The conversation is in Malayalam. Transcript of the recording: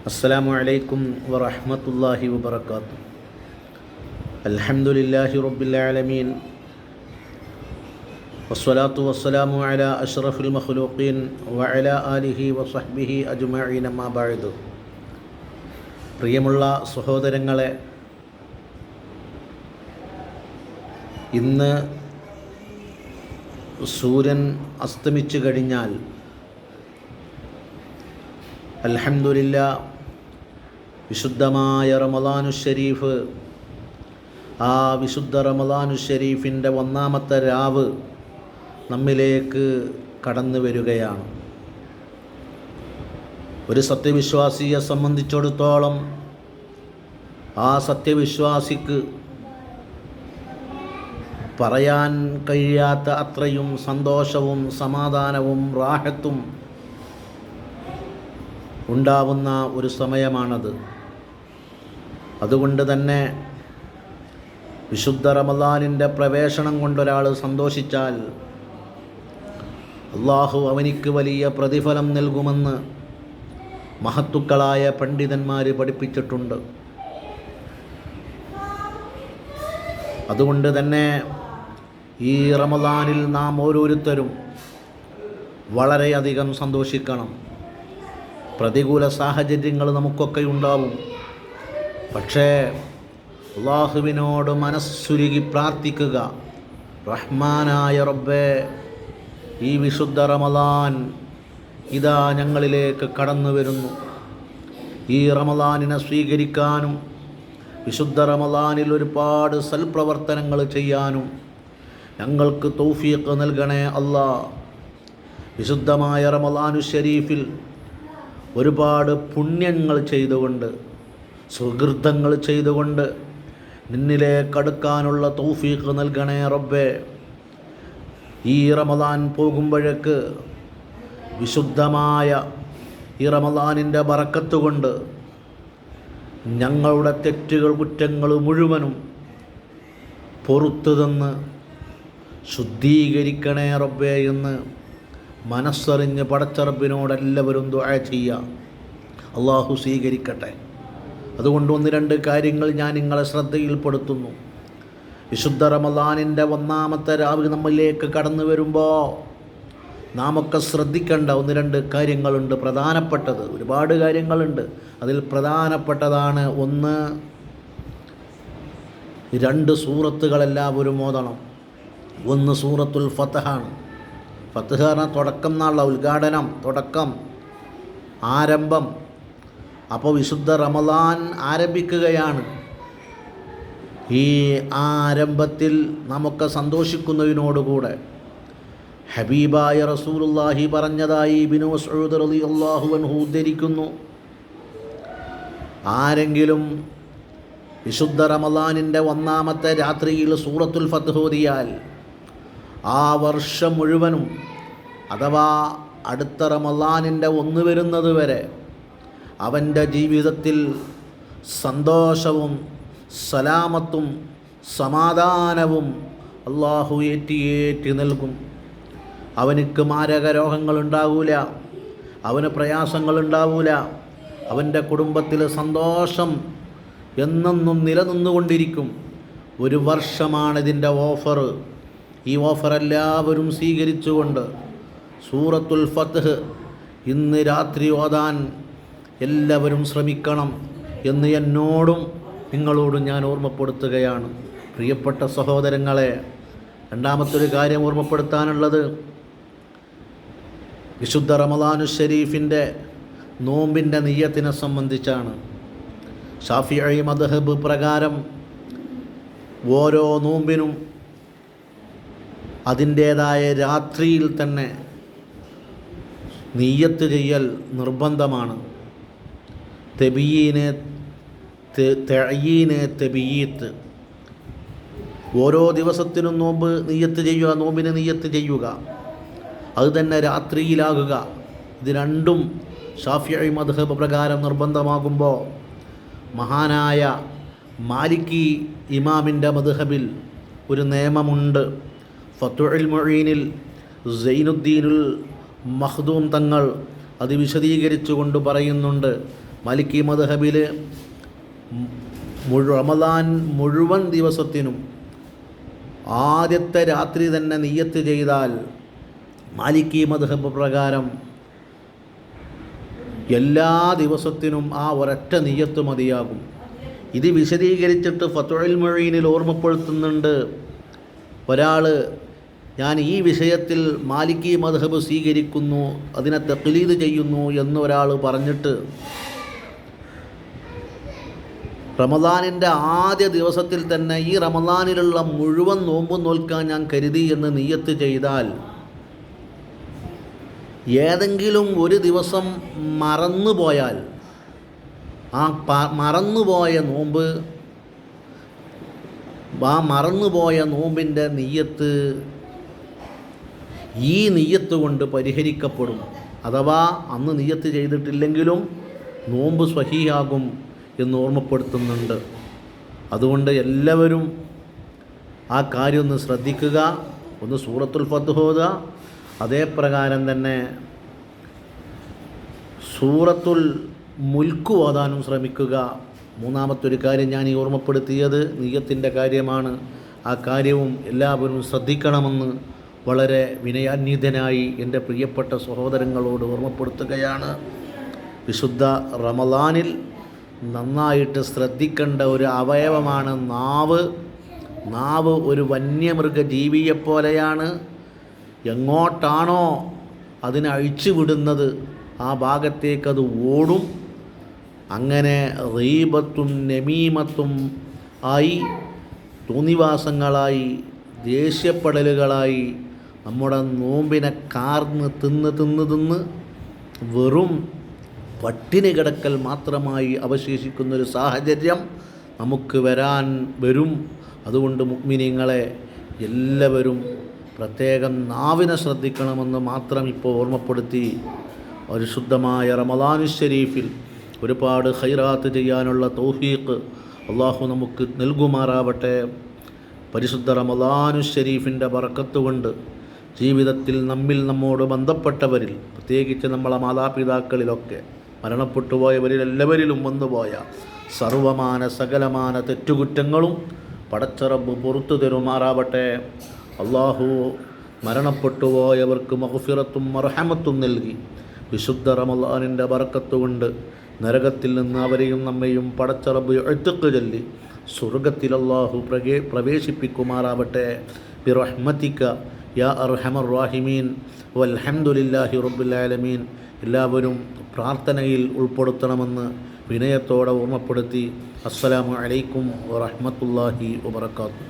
അസ്സലാമു അലൈക്കും വറഹ്മത്തുള്ളാഹി വബറകാതുഹു. അൽഹംദുലില്ലാഹി റബ്ബിൽ ആലമീൻ വസ്സലാത്തു വസ്സലാമു അലാ അഷ്റഫിൽ മഖ്ലൂഖീൻ വഅലാ ആലിഹി വസഹ്ബിഹി അജ്മഈൻ അമ്മാ ബഅദ്. പ്രിയമുള്ള സഹോദരങ്ങളെ, ഇന്ന് സൂര്യൻ അസ്തമിച്ചു കഴിഞ്ഞാൽ അൽഹംദുലില്ലാഹ് വിശുദ്ധമായ റമളാനു ഷരീഫ്, ആ വിശുദ്ധ റമളാനു ഷരീഫിൻ്റെ ഒന്നാമത്തെ രാവ് നമ്മിലേക്ക് കടന്നു വരികയാണ്. ഒരു സത്യവിശ്വാസിയെ സംബന്ധിച്ചിടത്തോളം ആ സത്യവിശ്വാസിക്ക് പറയാൻ കഴിയാത്ത അത്രയും സന്തോഷവും സമാധാനവും റാഹത്തും ഉണ്ടാവുന്ന ഒരു സമയമാണത്. അതുകൊണ്ട് തന്നെ വിശുദ്ധ റമളാനിൻ്റെ പ്രവേശനം കൊണ്ടൊരാൾ സന്തോഷിച്ചാൽ അള്ളാഹു അവനിക്ക് വലിയ പ്രതിഫലം നൽകുമെന്ന് മഹത്തുക്കളായ പണ്ഡിതന്മാർ പഠിപ്പിച്ചിട്ടുണ്ട്. അതുകൊണ്ട് തന്നെ ഈ റമളാനിൽ നാം ഓരോരുത്തരും വളരെയധികം സന്തോഷിക്കണം. പ്രതികൂല സാഹചര്യങ്ങൾ നമുക്കൊക്കെ ഉണ്ടാവും, പക്ഷേ അള്ളാഹുവിനോട് മനസ്സുരുകി പ്രാർത്ഥിക്കുക, റഹ്മാനായ റബ്ബേ, ഈ വിശുദ്ധ റമളാൻ ഇതാ ഞങ്ങളിലേക്ക് കടന്നു വരുന്നു. ഈ റമളാനിനെ സ്വീകരിക്കാനും വിശുദ്ധ റമളാനിൽ ഒരുപാട് സൽപ്രവർത്തനങ്ങൾ ചെയ്യാനും ഞങ്ങൾക്ക് തൗഫീഖ് നൽകണേ അല്ലാ. വിശുദ്ധമായ റമളാനു ഷരീഫിൽ ഒരുപാട് പുണ്യങ്ങൾ ചെയ്തുകൊണ്ട്, സുഹൃതങ്ങൾ ചെയ്തുകൊണ്ട് നിന്നിലേക്കടുക്കാനുള്ള തൗഫീഖ് നൽകണേ റബ്ബേ. ഈ റമളാൻ പോകുമ്പോഴേക്ക് വിശുദ്ധമായ ഈ റമളാനിൻ്റെ ബറക്കത്ത് കൊണ്ട് ഞങ്ങളുടെ തെറ്റുകൾ കുറ്റങ്ങൾ മുഴുവനും പൊറുത്തു തന്ന് ശുദ്ധീകരിക്കണേ റബ്ബേ എന്ന് മനസ്സറിഞ്ഞ് പടച്ച റബ്ബിനോട് എല്ലാവരും ദുആ ചെയ്യുക. അള്ളാഹു സ്വീകരിക്കട്ടെ. അതുകൊണ്ട് ഒന്ന് രണ്ട് കാര്യങ്ങൾ ഞാൻ നിങ്ങളെ ശ്രദ്ധയിൽപ്പെടുത്തുന്നു. വിശുദ്ധ റമളാനിൻ്റെ ഒന്നാമത്തെ രാവ് നമ്മളിലേക്ക് കടന്നു വരുമ്പോൾ നാമൊക്കെ ശ്രദ്ധിക്കേണ്ട ഒന്ന് രണ്ട് കാര്യങ്ങളുണ്ട്. പ്രധാനപ്പെട്ടത് ഒരുപാട് കാര്യങ്ങളുണ്ട്, അതിൽ പ്രധാനപ്പെട്ടതാണ് ഒന്ന്, 2 സൂറത്തുകളെല്ലാവരും ഓതണം. ഒന്ന് സൂറത്തുൽ ഫത്ഹാണ്. ഫത്ഹ് പറഞ്ഞാൽ തുടക്കം എന്നുള്ള ഉദ്ഘാടനം, തുടക്കം, ആരംഭം. അപ്പോൾ വിശുദ്ധ റമളാൻ ആരംഭിക്കുകയാണ്. ഈ ആരംഭത്തിൽ നമുക്ക് സന്തോഷിക്കുന്നതിനോടുകൂടെ ഹബീബായ റസൂലുള്ളാഹി പറഞ്ഞതായി ഇബ്നു മസ്ഊദ് റളിയല്ലാഹു അൻഹു ഉദ്ധരിക്കുന്നു, ആരെങ്കിലും വിശുദ്ധ റമളാനിൻ്റെ ഒന്നാമത്തെ രാത്രിയിൽ സൂറത്തുൽ ഫത്ഹ് ഓതിയാൽ ആ വർഷം മുഴുവനും, അഥവാ അടുത്ത റമളാനിൻ്റെ 1 വരുന്നത് വരെ അവൻ്റെ ജീവിതത്തിൽ സന്തോഷവും സലാമത്തും സമാധാനവും അള്ളാഹു ഏറ്റി നൽകും. അവനിക്ക് മാരക രോഗങ്ങളുണ്ടാവില്ല, അവന് പ്രയാസങ്ങളുണ്ടാവില്ല, അവൻ്റെ കുടുംബത്തിൽ സന്തോഷം എന്നെന്നും നിലനിന്നുകൊണ്ടിരിക്കും. ഒരു വർഷമാണിതിൻ്റെ ഓഫർ. ഈ ഓഫർ എല്ലാവരും സ്വീകരിച്ചുകൊണ്ട് സൂറത്തുൽ ഫത്ഹ് ഇന്ന് രാത്രി ഓതാൻ എല്ലാവരും ശ്രമിക്കണം എന്ന് എന്നോടും നിങ്ങളോടും ഞാൻ ഓർമ്മപ്പെടുത്തുകയാണ്. പ്രിയപ്പെട്ട സഹോദരങ്ങളെ, രണ്ടാമത്തൊരു കാര്യം ഓർമ്മപ്പെടുത്താനുള്ളത് വിശുദ്ധ റമളാനു ഷരീഫിൻ്റെ നോമ്പിൻ്റെ നിയ്യത്തിനെ സംബന്ധിച്ചാണ്. ശാഫിഈ മദ്ഹബ് പ്രകാരം ഓരോ നോമ്പിനും അതിൻ്റേതായ രാത്രിയിൽ തന്നെ നിയ്യത്ത് ചെയ്യൽ നിർബന്ധമാണ്. തെബീയത്ത്, ഓരോ ദിവസത്തിനും നോമ്പ് നിയ്യത്ത് ചെയ്യുക, നോമ്പിന് നിയ്യത്ത് ചെയ്യുക, അത് തന്നെ രാത്രിയിലാകുക. ഇത് രണ്ടും ശാഫിഈ മദ്ഹബ് പ്രകാരം നിർബന്ധമാകുമ്പോൾ മഹാനായ മാലിക്കി ഇമാമിൻ്റെ മദ്ഹബിൽ ഒരു നിയമമുണ്ട്. ഫത്ഹുൽ മുഈനിൽ സൈനുദ്ദീനുൽ മഖ്ദൂം തങ്ങൾ അത് വിശദീകരിച്ചുകൊണ്ട് പറയുന്നുണ്ട്, മാലിക്കി മദ്ഹബിൽ റമദാൻ മുഴുവൻ ദിവസത്തിനും ആദ്യത്തെ രാത്രി തന്നെ നിയ്യത്ത് ചെയ്താൽ മാലിക്കി മദ്ഹബ് പ്രകാരം എല്ലാ ദിവസത്തിനും ആ ഒരൊറ്റ നിയ്യത്ത് മതിയാകും. ഇത് വിശദീകരിച്ചിട്ട് ഫത്ഹുൽ മുഈനിൽ ഓർമ്മപ്പെടുത്തുന്നുണ്ട്. ഒരാൾ ഞാൻ ഈ വിഷയത്തിൽ മാലിക്കി മദ്ഹബ് സ്വീകരിക്കുന്നു, അതിനെ തഖ്ലീദ് ചെയ്യുന്നു എന്ന് ഒരാൾ പറഞ്ഞിട്ട് റമദാനിൻ്റെ ആദ്യ ദിവസത്തിൽ തന്നെ ഈ റമദാനിലുള്ള മുഴുവൻ നോമ്പും നോൽക്കാൻ ഞാൻ കരുതി എന്ന് നിയ്യത്ത് ചെയ്താൽ ഏതെങ്കിലും ഒരു ദിവസം മറന്നുപോയാൽ ആ മറന്നുപോയ നോമ്പിൻ്റെ നിയ്യത്ത് ഈ നിയ്യത്ത് കൊണ്ട് പരിഹരിക്കപ്പെടും. അഥവാ അന്ന് നിയ്യത്ത് ചെയ്തിട്ടില്ലെങ്കിലും നോമ്പ് സ്വഹീഹാകും എന്ന് ഓർമ്മപ്പെടുത്തുന്നുണ്ട്. അതുകൊണ്ട് എല്ലാവരും ആ കാര്യം ഒന്ന് ശ്രദ്ധിക്കുക. ഒന്ന് സൂറത്തുൽ ഫത്ഹ് ഓതുക, അതേപ്രകാരം തന്നെ സൂറത്തുൽ മുൽക്ക് ഓതാനും ശ്രമിക്കുക. മൂന്നാമത്തൊരു കാര്യം ഞാൻ ഈ ഓർമ്മപ്പെടുത്തിയത് നിയ്യത്തിൻ്റെ കാര്യമാണ്. ആ കാര്യവും എല്ലാവരും ശ്രദ്ധിക്കണമെന്ന് വളരെ വിനയാന്വിതനായി എൻ്റെ പ്രിയപ്പെട്ട സഹോദരങ്ങളോട് ഓർമ്മപ്പെടുത്തുകയാണ്. വിശുദ്ധ റമദാനിൽ നന്നായിട്ട് ശ്രദ്ധിക്കേണ്ട ഒരു അവയവമാണ് നാവ്. നാവ് ഒരു വന്യമൃഗ ജീവിയെപ്പോലെയാണ്. എങ്ങോട്ടാണോ അതിനെ അഴിച്ചു വിടുന്നത് ആ ഭാഗത്തേക്കത് ഓടും. അങ്ങനെ ഗീബത്തും നമീമത്തും ആയി, തോന്നിവാസങ്ങളായി, ദേഷ്യപ്പെടലുകളായി നമ്മുടെ നോമ്പിനെ കാർന്ന് തിന്ന് വെറും പട്ടിണി കിടക്കൽ മാത്രമായി അവശേഷിക്കുന്നൊരു സാഹചര്യം നമുക്ക് വരും. അതുകൊണ്ട് മുഅ്മിനീങ്ങളെ എല്ലാവരും പ്രത്യേകം നാവിനെ ശ്രദ്ധിക്കണമെന്ന് മാത്രം ഇപ്പോൾ ഓർമ്മപ്പെടുത്തി, പരിശുദ്ധമായ റമദാനു ശരീഫിൽ ഒരുപാട് ഖൈറാത്ത് ചെയ്യാനുള്ള തൗഫീഖ് അള്ളാഹു നമുക്ക് നൽകുമാറാവട്ടെ. പരിശുദ്ധ റമദാനു ശരീഫിൻ്റെ ബറക്കത്ത് കൊണ്ട് ജീവിതത്തിൽ നമ്മോട് ബന്ധപ്പെട്ടവരിൽ, പ്രത്യേകിച്ച് നമ്മളെ മാതാപിതാക്കളിലൊക്കെ മരണപ്പെട്ടു പോയവരിൽ എല്ലാവരിലും വന്നുപോയ സർവമാന സകലമാന തെറ്റുകുറ്റങ്ങളും പടച്ചറബ് പുറത്തു തരുമാറാവട്ടെ. അള്ളാഹു മരണപ്പെട്ടു പോയവർക്ക് മഗ്ഫിറത്തും മർഹമത്തും നൽകി വിശുദ്ധ റമദാനിൻ്റെ ബറക്കത്ത് കൊണ്ട് നരകത്തിൽ നിന്ന് അവരെയും നമ്മയും പടച്ചറബ് ഇഅ്തിഖ് ചൊല്ലി സ്വർഗത്തിൽ അല്ലാഹു പ്രവേശിപ്പിക്കുമാറാവട്ടെ. ബിറഹ്മതിക യാ അർഹമർ റഹീമീൻ വൽഹംദുലില്ലാഹി റബ്ബിൽ ആലമീൻ. എല്ലാവരും പ്രാർത്ഥനയിൽ ഉൾപ്പെടുത്തണമെന്ന് വിനയത്തോടെ ഓർമ്മപ്പെടുത്തി. അസ്സലാമു അലൈക്കും വറഹ്മത്തുള്ളാഹി വബറകാതുഹു.